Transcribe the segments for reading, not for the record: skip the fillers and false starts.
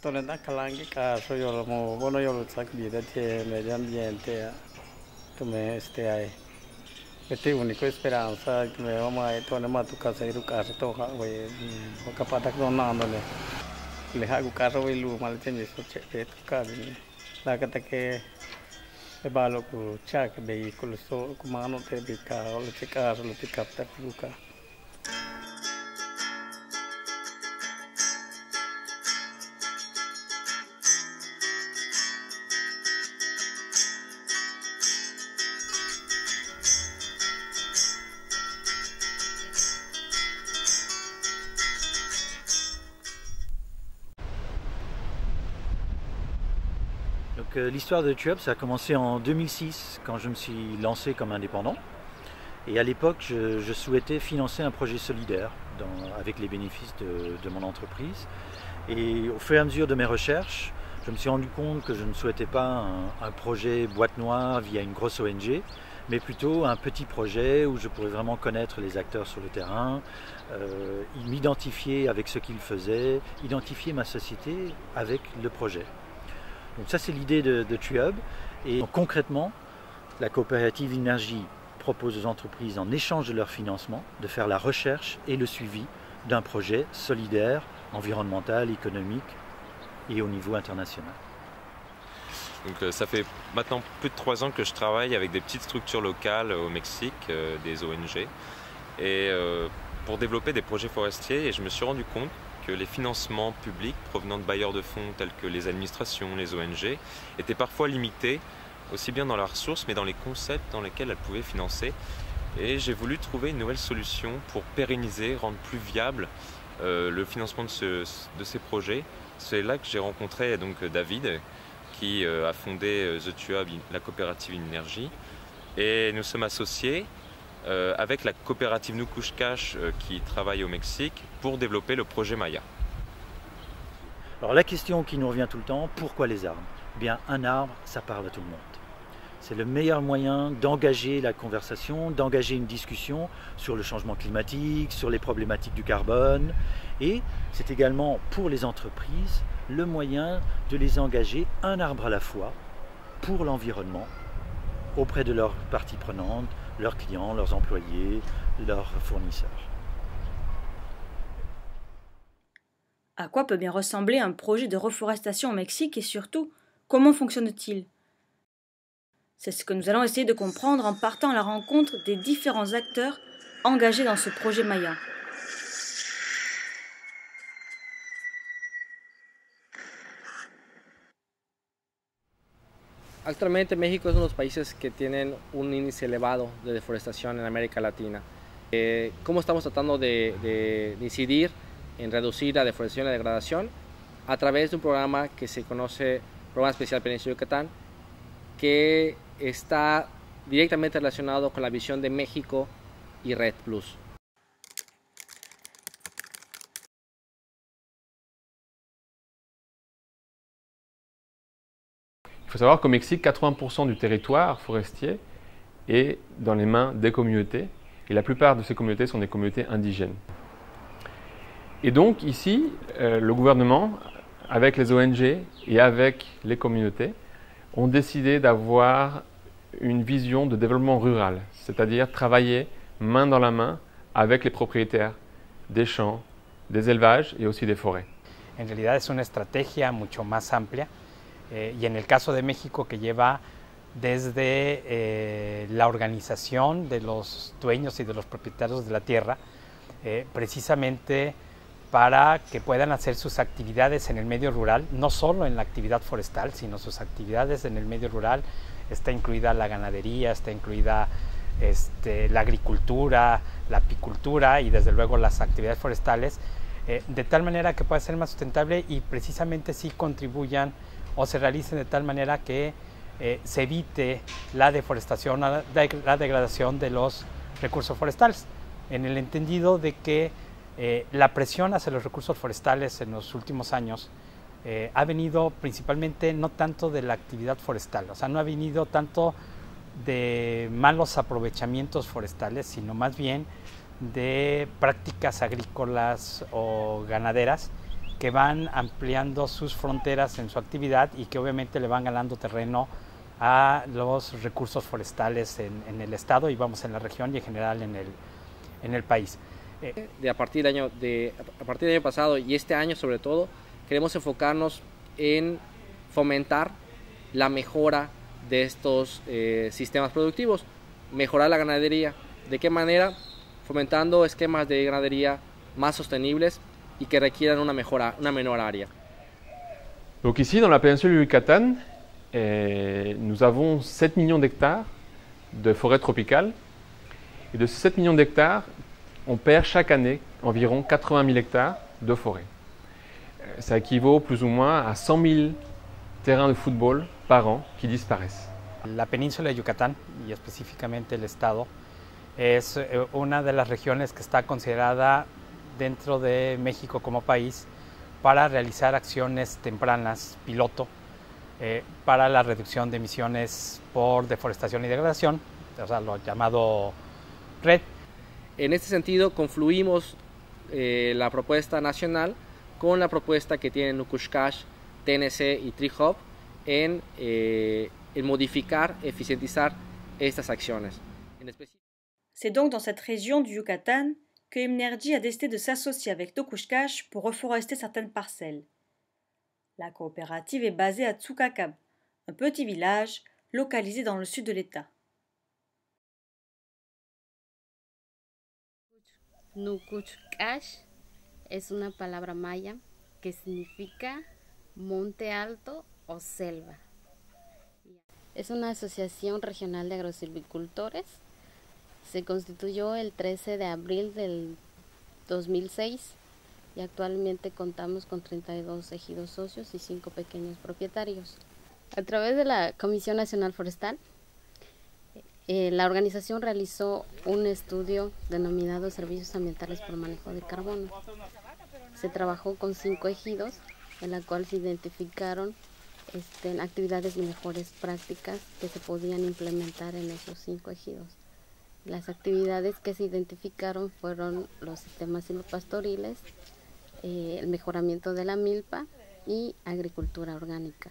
Tornando calangi caso io lo mo bono io lo sac di da te medio ambiente tu me stai e te unico speranza che me mai torna ma tu casa iru casa to ha we ho capatak non nando ne le ha ku casa we lu mal chen so che te ka ni la ka ta che e balo ku cha che be ku so ku mano te bi ka o le che ka lo ti kapta ku ka. Donc l'histoire de TUUP, ça a commencé en 2006 quand je me suis lancé comme indépendant. Et à l'époque, je souhaitais financer un projet solidaire avec les bénéfices de mon entreprise. Et au fur et à mesure de mes recherches, je me suis rendu compte que je ne souhaitais pas un projet boîte noire via une grosse ONG, mais plutôt un petit projet où je pourrais vraiment connaître les acteurs sur le terrain, m'identifier avec ce qu'ils faisaient, identifier ma société avec le projet. Donc ça, c'est l'idée de TUUP. Et donc, concrètement, la coopérative Énergie propose aux entreprises, en échange de leur financement, de faire la recherche et le suivi d'un projet solidaire, environnemental, économique et au niveau international. Donc ça fait maintenant plus de 3 ans que je travaille avec des petites structures locales au Mexique, des ONG, et pour développer des projets forestiers. Et je me suis rendu compte que les financements publics provenant de bailleurs de fonds tels que les administrations, les ONG, étaient parfois limités, aussi bien dans leurs ressources, mais dans les concepts dans lesquels elles pouvaient financer. Et j'ai voulu trouver une nouvelle solution pour pérenniser, rendre plus viable le financement de ces projets. C'est là que j'ai rencontré donc David, qui a fondé The TUUP, la coopérative Énergie. Et nous sommes associés avec la coopérative Nukushkash qui travaille au Mexique pour développer le projet Maya. Alors la question qui nous revient tout le temps, pourquoi les arbres? Eh bien, un arbre, ça parle à tout le monde. C'est le meilleur moyen d'engager la conversation, d'engager une discussion sur le changement climatique, sur les problématiques du carbone. Et c'est également pour les entreprises le moyen de les engager un arbre à la fois pour l'environnement auprès de leurs parties prenantes, leurs clients, leurs employés, leurs fournisseurs. À quoi peut bien ressembler un projet de reforestation au Mexique et surtout, comment fonctionne-t-il? C'est ce que nous allons essayer de comprendre en partant à la rencontre des différents acteurs engagés dans ce projet Maya. Actualmente México es uno de los países que tienen un índice elevado de deforestación en América Latina. ¿Cómo estamos tratando de incidir en reducir la deforestación y la degradación? A través de un programa que se conoce Programa Especial Península Yucatán, que está directamente relacionado con la visión de México y Red Plus. Il faut savoir qu'au Mexique, 80% du territoire forestier est dans les mains des communautés, et la plupart de ces communautés sont des communautés indigènes. Et donc ici, le gouvernement, avec les ONG et avec les communautés, ont décidé d'avoir une vision de développement rural, c'est-à-dire travailler main dans la main avec les propriétaires des champs, des élevages et aussi des forêts. En realidad es una estrategia mucho más amplia y en el caso de México que lleva desde la organización de los dueños y de los propietarios de la tierra, precisamente para que puedan hacer sus actividades en el medio rural, no solo en la actividad forestal, sino sus actividades en el medio rural. Está incluida la ganadería, está incluida la agricultura, la apicultura y desde luego las actividades forestales, de tal manera que pueda ser más sustentable y precisamente sí contribuyan o se realicen de tal manera que se evite la deforestación, la degradación de los recursos forestales, en el entendido de que la presión hacia los recursos forestales en los últimos años ha venido principalmente no tanto de la actividad forestal, o sea, no ha venido tanto de malos aprovechamientos forestales, sino más bien de prácticas agrícolas o ganaderas que van ampliando sus fronteras en su actividad y que obviamente le van ganando terreno a los recursos forestales en el estado y vamos en la región y en general en el país. A partir del año pasado y este año sobre todo, queremos enfocarnos en fomentar la mejora de estos sistemas productivos, mejorar la ganadería. ¿De qué manera? Fomentando esquemas de ganadería más sostenibles y que requieran una menor área. Donc ici, dans la péninsule du Yucatan, nous avons 7 millions d'hectares de forêt tropicale. Et de ces 7 millions d'hectares, on perd chaque année environ 80 000 hectares de forêt. Ça équivaut plus ou moins à 100 000 terrains de football par an qui disparaissent. La península de Yucatán, y específicamente el estado, es una de las regiones que está considerada dentro de México como país para realizar acciones tempranas, piloto, para la reducción de emisiones por deforestación y degradación, o sea, lo llamado REDD. En este sentido, confluimos la propuesta nacional con la propuesta que tienen Nukushkash, TNC y TreeHub en modificar, eficientizar estas acciones. C'est donc dans cette région du Yucatan que Imnergy a décidé de s'associer avec Nukushkash pour reforester certaines parcelles. La coopérative est basée à Tsukakab, un petit village localisé dans le sud de l'État. Nukushkash es una palabra maya que significa monte alto o selva. Es una asociación regional de agrosilvicultores. Se constituyó el 13 de abril del 2006 y actualmente contamos con 32 ejidos socios y 5 pequeños propietarios. A través de la Comisión Nacional Forestal, la organización realizó un estudio denominado Servicios Ambientales por Manejo de Carbono. Se trabajó con 5 ejidos, en la cual se identificaron actividades y mejores prácticas que se podían implementar en esos 5 ejidos. Las actividades que se identificaron fueron los sistemas silvopastoriles, el mejoramiento de la milpa y agricultura orgánica.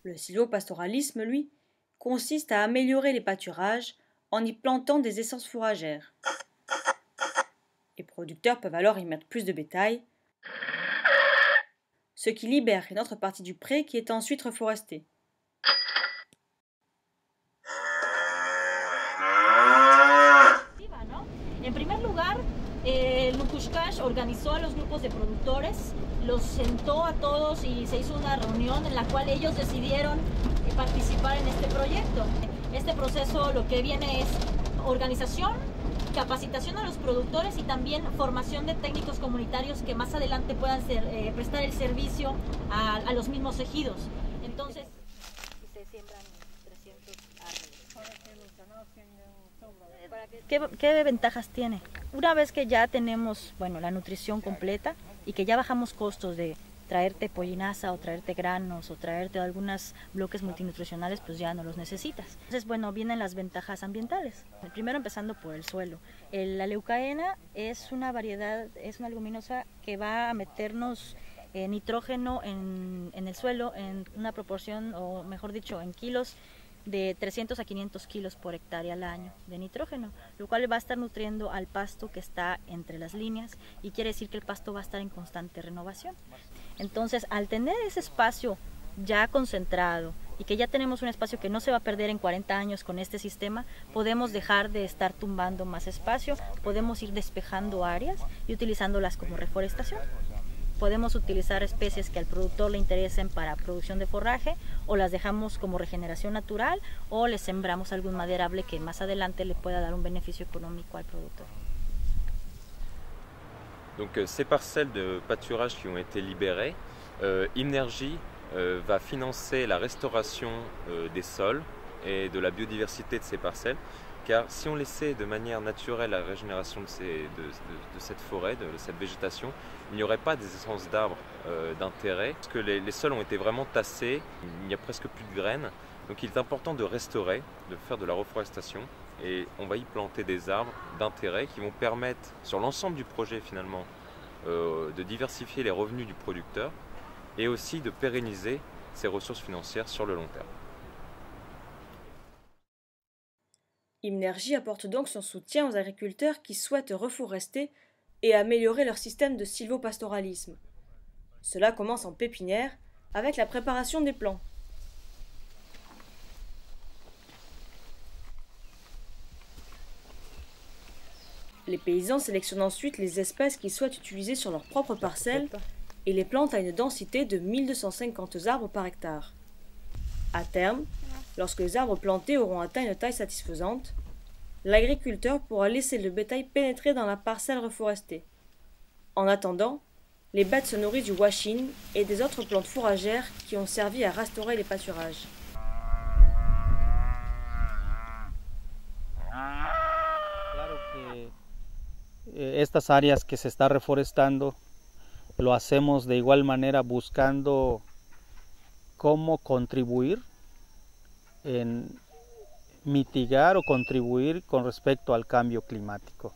Le silvopastoralisme, lui, consiste à améliorer les pâturages en y plantant des essences fourragères. Les producteurs peuvent alors y mettre plus de bétail, ce qui libère une autre partie du pré qui est ensuite reforestée. En primer lugar, el Nukushkash organizó a los grupos de productores, los sentó a todos y se hizo una reunión en la cual ellos decidieron participar en este proyecto. Este proceso lo que viene es organización, capacitación a los productores y también formación de técnicos comunitarios que más adelante puedan prestar el servicio a los mismos ejidos. Entonces, se siembran 300 árboles. ¿Qué ventajas tiene? Una vez que ya tenemos, la nutrición completa y que ya bajamos costos de traerte pollinaza o traerte granos o traerte algunos bloques multinutricionales, pues ya no los necesitas. Entonces, vienen las ventajas ambientales. Primero empezando por el suelo. La leucaena es una variedad, es una leguminosa que va a meternos nitrógeno en el suelo en una proporción, o mejor dicho, en kilos, de 300 a 500 kilos por hectárea al año de nitrógeno, lo cual va a estar nutriendo al pasto que está entre las líneas y quiere decir que el pasto va a estar en constante renovación. Entonces, al tener ese espacio ya concentrado y que ya tenemos un espacio que no se va a perder en 40 años con este sistema, podemos dejar de estar tumbando más espacio, podemos ir despejando áreas y utilizándolas como reforestación. Podemos utilizar especies que al productor le interesen para producción de forraje, o las dejamos como regeneración natural, o le sembramos algún maderable que más adelante le pueda dar un beneficio económico al productor. Donc ces parcelles de pâturage qui ont été libérées, Imnergy va financer la restauration des sols et de la biodiversité de ces parcelles, car si on laissait de manière naturelle la régénération de cette forêt, de cette végétation, il n'y aurait pas des essences d'arbres d'intérêt, parce que les sols ont été vraiment tassés, il n'y a presque plus de graines, donc il est important de restaurer, de faire de la reforestation, et on va y planter des arbres d'intérêt qui vont permettre, sur l'ensemble du projet finalement, de diversifier les revenus du producteur et aussi de pérenniser ses ressources financières sur le long terme. Imnergie apporte donc son soutien aux agriculteurs qui souhaitent reforester et améliorer leur système de sylvopastoralisme. Cela commence en pépinière avec la préparation des plants. Les paysans sélectionnent ensuite les espèces qu'ils souhaitent utiliser sur leur propre parcelle et les plantent à une densité de 1250 arbres par hectare. À terme, lorsque les arbres plantés auront atteint une taille satisfaisante, l'agriculteur pourra laisser le bétail pénétrer dans la parcelle reforestée. En attendant, les bêtes se nourrissent du washin et des autres plantes fourragères qui ont servi à restaurer les pâturages. Claro que estas áreas que se está reforestando lo hacemos de igual manera buscando cómo contribuir en mitigar o contribuir con respecto al cambio climático.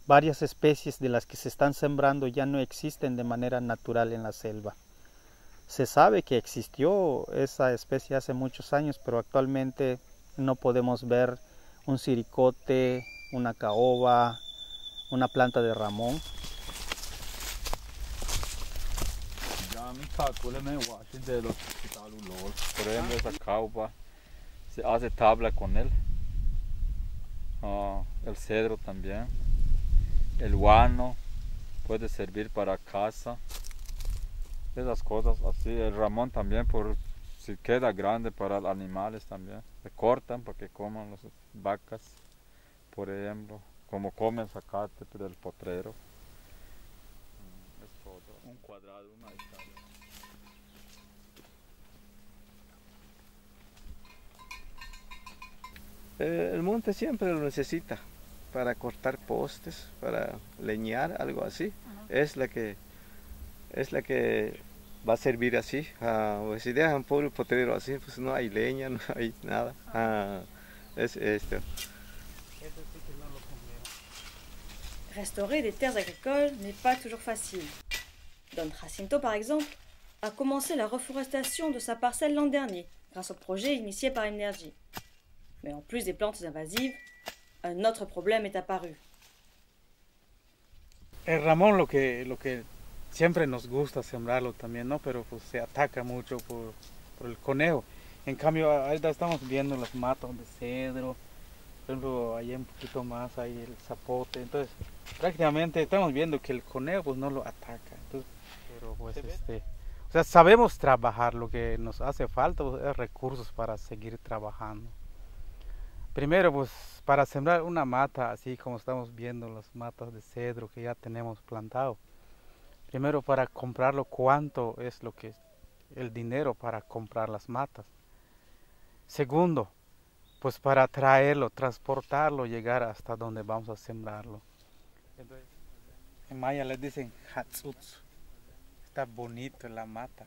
Varias especies de las que se están sembrando ya no existen de manera natural en la selva. Se sabe que existió esa especie hace muchos años, pero actualmente no podemos ver un siricote, una caoba, una planta de ramón. Por ejemplo, esa caoba se hace tabla con él. El cedro también. El guano puede servir para caza. Esas cosas así. El ramón también, por si queda grande para los animales también. Se cortan para que coman las vacas, por ejemplo. Como comen zacate del potrero. Es todo. Un cuadrado, una hectárea. El monte siempre lo necesita para cortar postes, para leñar, algo así. Es la que va a servir así. Si dejan por el potrero así, pues no hay leña, no hay nada. Es esto. Restaurer des terres agricoles n'est pas toujours facile. Don Jacinto, par exemple, a commencé la reforestation de sa parcelle l'an dernier, grâce au projet initié par Imnergie. Mais en plus des plantes invasives, un autre problème est apparu. El ramón lo que siempre nos gusta sembrarlo también, ¿no? Pero pues se ataca mucho por el conejo. En cambio, ahorita estamos viendo las matas de cedro, por ejemplo, allá un poquito más hay el zapote, entonces prácticamente estamos viendo que el conejo pues no lo ataca. Entonces, pero pues o sea, sabemos trabajar, lo que nos hace falta pues, es recursos para seguir trabajando. Primero, pues para sembrar una mata, así como estamos viendo las matas de cedro que ya tenemos plantado. Primero, para comprarlo, ¿cuánto es lo que el dinero para comprar las matas? Segundo, pues para traerlo, transportarlo, llegar hasta donde vamos a sembrarlo. Entonces, en maya les dicen hatsutsu. Está bonito la mata.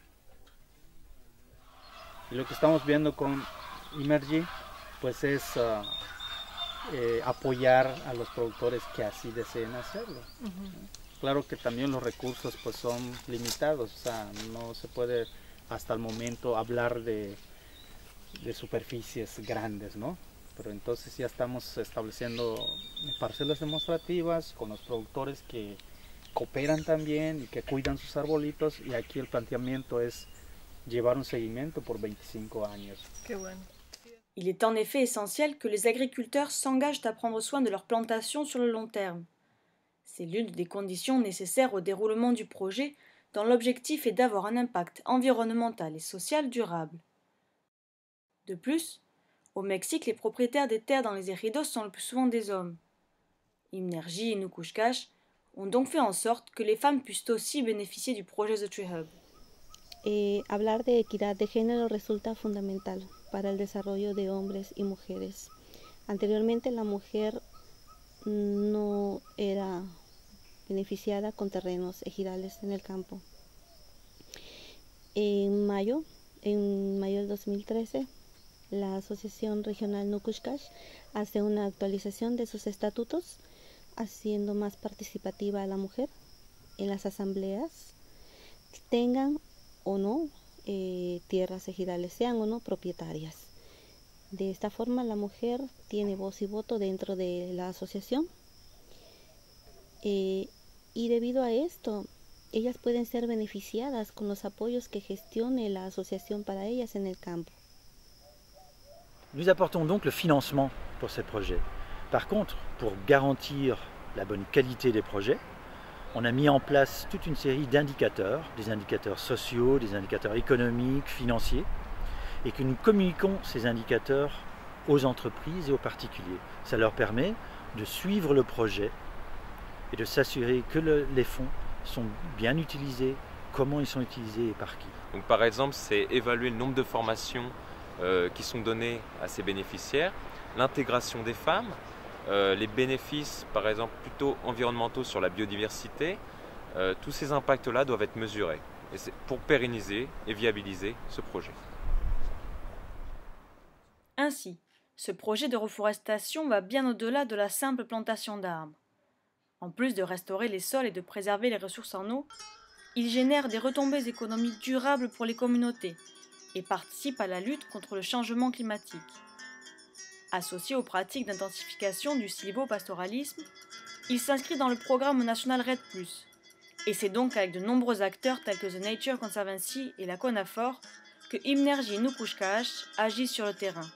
Y lo que estamos viendo con Imnergie pues es apoyar a los productores que así deseen hacerlo. Claro que también los recursos pues son limitados, o sea, no se puede hasta el momento hablar de superficies grandes, ¿no? Pero entonces ya estamos estableciendo parcelas demostrativas con los productores que cooperan también y que cuidan sus arbolitos, y aquí el planteamiento es llevar un seguimiento por 25 años. Qué bueno. Il est en effet essentiel que les agriculteurs s'engagent à prendre soin de leurs plantations sur le long terme. C'est l'une des conditions nécessaires au déroulement du projet, dont l'objectif est d'avoir un impact environnemental et social durable. De plus, au Mexique, les propriétaires des terres dans les ejidos sont le plus souvent des hommes. Imnergie et Nukushkash ont donc fait en sorte que les femmes puissent aussi bénéficier du projet The Tree Hub. Hablar de equidad de género resulta fundamental para el desarrollo de hombres y mujeres. Anteriormente la mujer no era beneficiada con terrenos ejidales en el campo. En mayo del 2013, la Asociación Regional Nukushkash hace una actualización de sus estatutos, haciendo más participativa a la mujer en las asambleas, tengan o no tierras ejidales, sean o no propietarias. De esta forma la mujer tiene voz y voto dentro de la asociación y debido a esto ellas pueden ser beneficiadas con los apoyos que gestione la asociación para ellas en el campo. Nous apportons donc le financement pour ces projets. Par contre, pour garantir la bonne qualité des projets, on a mis en place toute une série d'indicateurs, des indicateurs sociaux, des indicateurs économiques, financiers, et que nous communiquons ces indicateurs aux entreprises et aux particuliers. Ça leur permet de suivre le projet et de s'assurer que les fonds sont bien utilisés, comment ils sont utilisés et par qui. Donc, par exemple, c'est évaluer le nombre de formations qui sont données à ces bénéficiaires, l'intégration des femmes, les bénéfices, par exemple, plutôt environnementaux sur la biodiversité. Tous ces impacts-là doivent être mesurés et c'est pour pérenniser et viabiliser ce projet. Ainsi, ce projet de reforestation va bien au-delà de la simple plantation d'arbres. En plus de restaurer les sols et de préserver les ressources en eau, il génère des retombées économiques durables pour les communautés et participe à la lutte contre le changement climatique. Associé aux pratiques d'intensification du sylvopastoralisme, il s'inscrit dans le programme national REDD+. Et c'est donc avec de nombreux acteurs tels que The Nature Conservancy et la CONAFOR que Imnerji Nukushkash agit sur le terrain.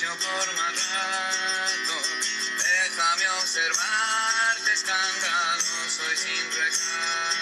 Por más rato, déjame observarte escandaloso y sin recato.